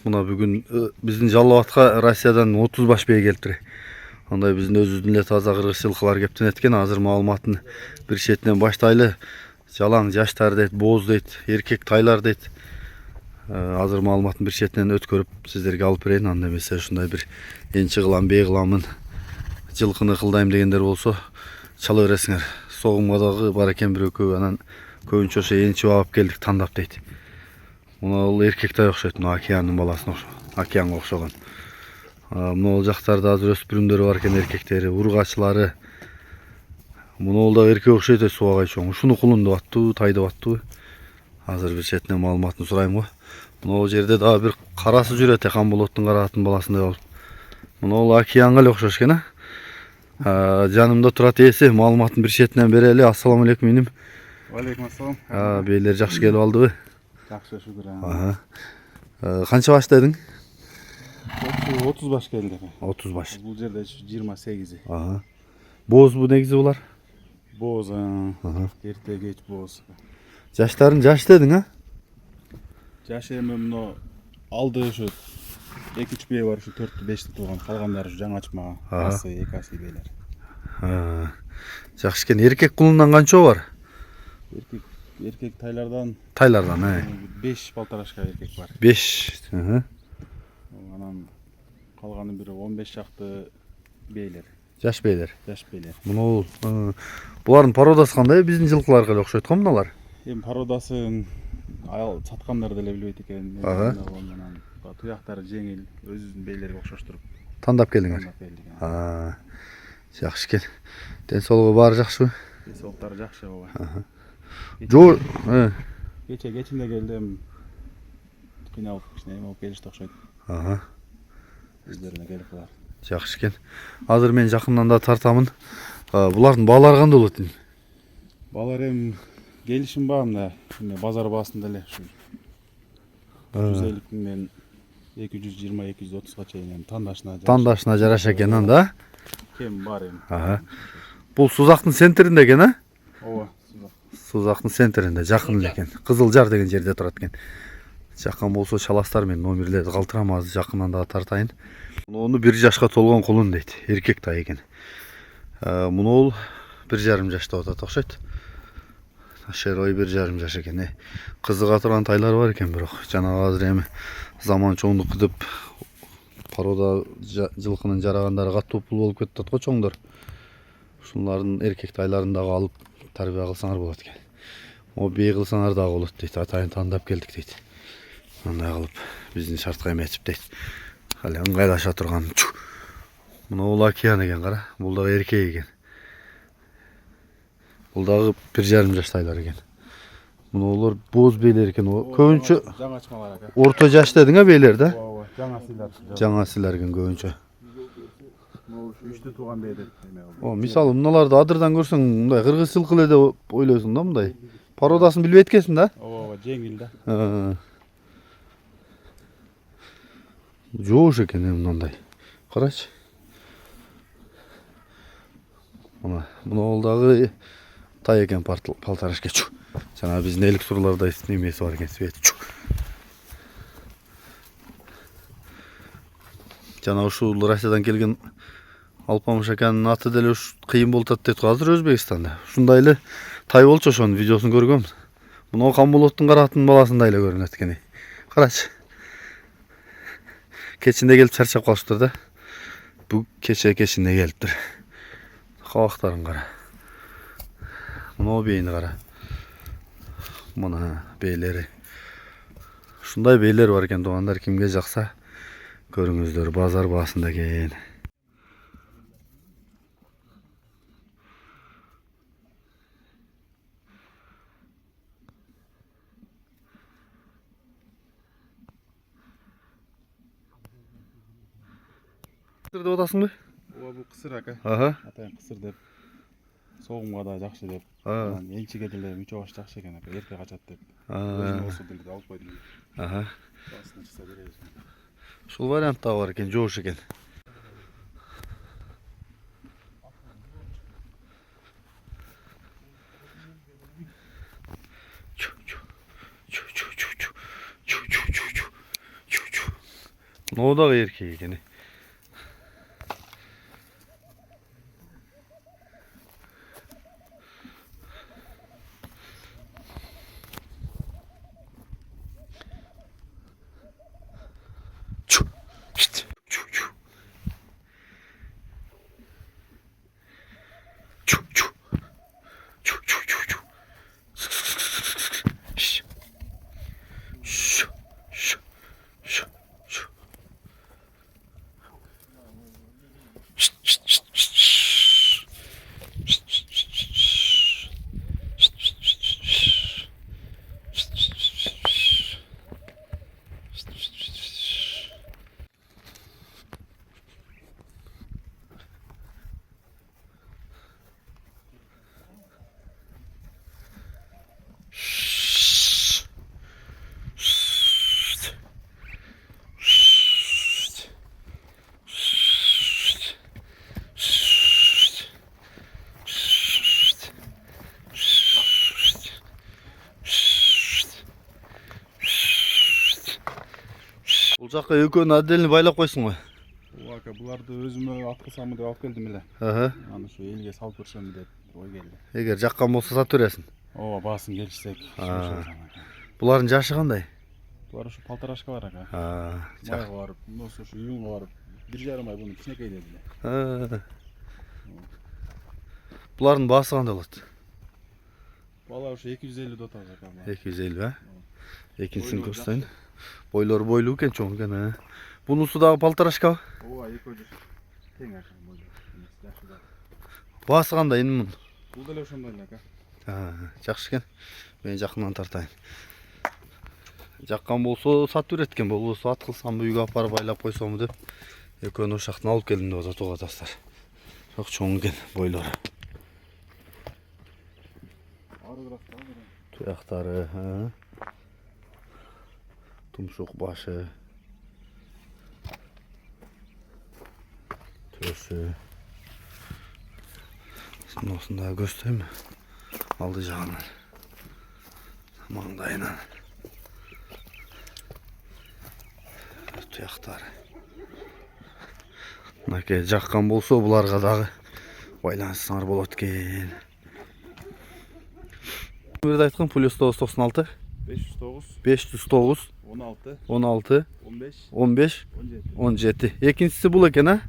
Muna bugün bizning Жалал-Абадка Россиядан 30 баш бей келиптир. Андай биздин өзүбүздүн эле таза кыргыз жылкылар кептен эткен. Азыр маалыматын бир четинен баштайлы. Жалаң жаштар дейт, боз дейт, эркек тайлар дейт. Азыр маалыматын бир четинен өткөрүп сиздерге алып берейин. Анда эмесе ушундай бир энчи кылам, бей кыламын, жылкыны кылдайм дегендер болсо чала бересиңер. Согумга дагы бар экен бир экөө, анан көбүнчө ошо энчип алып келдик тандап дейт. Мына бул эркек тай окшойт, мына океандын баласына океанга окшогон. Мына бул жактарда азыр өспүрүмдөр бар экен, эркектери, ургачылары. Мына бул да эркек окшойт, субагай чоң. Ушуну кулун деп аттыбы, тай деп аттыбы? Азыр бир четинен маалыматын сурайм го. Мына бул жерде дагы бир карасы жүрөт, Камболоттун караатын баласындай болуп. Мына бул океанга эле окшош экен, жанымда турат ээси, маалыматын бир четинен берели. Ассаламу алейкум иним. Алейкум ассалам. Бейлер жакшы келип алдыбы? Жакшы, шүгүр. Канча баш дедиң? 30 баш келди. 30 баш. Бул жерде 28. Боз бу негизи булар? Боз, эрте кеч боз. Жаштарын жаш дедиң, Жаш эми мына алды ушу 2-3 бей бар, ушу 4-5 тууган, калгандары ушу жаңы ачмаган. Асы, 2 аси бейлер. Жакшы экен. Эркек кулундан канча бар? Эркек тайлардан 5 полторашка эркек бар. 5. Анан калганы бир 15 шакты бейлер. Жаш бейлер. Жаш бейлер. Мына булардын породасы кандай? Биздин жылкыларга эле окшойт го мыналар. Эми пародасын саткандар деле билбейт экен. Анан туяктары жеңил, өзүнүн бейлериге окшоштуруп Тандап келдиңер. Жакшы экен. Ден соолугу баары жакшыбы? Ден соолуктары жакшы ооба. Кечинде келдим. Кыйналып, кичине эме болуп келишти окшойт. Өздөрүнө келип калар. Жакшы экен. Азыр мен жакындан да тартамын. Булардын баалары кандай болот дейм? Баалар эми келишим бар мына базар баасында эле ушу 150 миңден 220-230га чейин тандашына жараша экен анда. Кем бар эми. Бул Сузактын центринде экен, Ооба, Сузактын центринде, жакын эле экен. Кызылжар деген жерде турат экен. Жакын болсо чаластар, мен номерлерди калтырам, азыр жакындан дагы тартайын. Муну 1 жашка толгон кулун дейт, эркек тай экен. Муну бул 1,5 жашта атат окшойт. Шерой 1,5 жаш экен. Кызыга турган тайлар бар экен, бирок жанагы азыр эми заман чоңдук деп порода жылкынын жарагандары катуу пул болуп кетет го чоңдор. Ушулардын эркек тайларын дагы алып тарбия кылсаңар болот экен. Бей кылсаңар дагы болот дейт. Атайын тандап келдик дейт. Андай кылып биздин шартка эметип дейт. Але ыңгайлаша турган. Мына бул океан экен, кара. Бул дагы эркек экен. Бул дагы 1,5 жаш тайлар экен. Мына булар боз бейлер экен. Көбүнчө жаңы ачмалар экен. Орто жаш дедиң, бейлер да? Ооба, жаңы сыйлар. Жаңа силер экен көбүнчө. Үчтү тууган бейдер. Мисалы мыналарды адырдан көрсөң, мындай кыргыз жылкы эле деп ойлойсуң да, мындай. Породасын билбейт экенсиң да? Ооба, жеңил да. Жоош экен мындай. Карачы. Мына бул дагы тай экен, полторашка. Жана биздин элик сурларда немеси бар экен, свети. Жана ушул Россиядан келген Алпамыш аканын аты деле уш кыйын болуп атат дейт го азыр Өзбекстанда. Ушундай эле тай болчу, ошонун видеосун көргөм. Мына Камболоттун караатын баласындай эле көрүнөт экен. Карачы. Кечинде келип чарчап калыштыр да. Бу кечинде келиптир. Кабактарын кара. Мына бейни кара. Мына бейлери. Ушундай бейлер бар экен, туугандар, кимге жакса көрүңүздөр, базар баасында экен. Кысыр деп атасыңбы? Ооба, бул кысыр ака. Атайын кысыр деп. Согумга да жакшы деп. Энчиге деле үчөө баш жакшы экен ака, эрте качат деп. Өзүнө болсо деле алып койдум. Басына чыкса беребиз. Ушул вариант да бар экен, жоош экен. O da erkek ekan. Çu. Şşt. Çu çu. Çu çu. Çu çu çu çu. Sık sık sık sık sık sık. Şş. Şş. Şş. Şş. Şş. Şşt şşt şşt şşt. Şşt şşt şşt şşt. Şşt şşt şşt şşt. Şşt şşt şşt şşt. Şşt şşt şşt şşt. Бұл жаққа екеуін отдельно байлап қойсын ғой. О, ака, бұларды өзіме алып қылсамын деп алып келдім еле. Аны шу елге салып көрсем деп ой келді. Егер жаққан болса сатып бересің. Ооба, баасын келишсек. Бұлардың жашы қандай? Бұлар ушу полторашка бар ака. Жақ. Майга барып, мынысы ушу июнга барып, 1,5 ай буну кичинекей дедиле. Бұлардың басы қандай болады? Бала ушу 250 дотабыз ака. 250 ба? Екіншісін көрсетейін. Бойлары бойлуу екен, чоң екен. Бұнысы дағы полторашка ба? Ооба, экөө тең ака. Жакшы да. Басы қандай енді мұның? Бул деле ошондой эле ака. Жақсы екен. Мен жақыннан тартайын. Жаққан болса сатып берет екен. Болса ат қылсам үйге апарып байлап қойсам деп. Екеуін осы жақтан алып келдім деп отыр тастар. Жоқ, чоң екен бойлары. Тұяқтары, тұмшық башы, төсі. Осында көстеймін. Алды жағынан, маңдайынан. Тұяқтары. Мынакей жаққан болса, бұларға дағы байланысыңар болады екен. Нөмірді айтқан плюс 996 509 16 16 15 15 17. 17. Екіншісі бұл екен, а?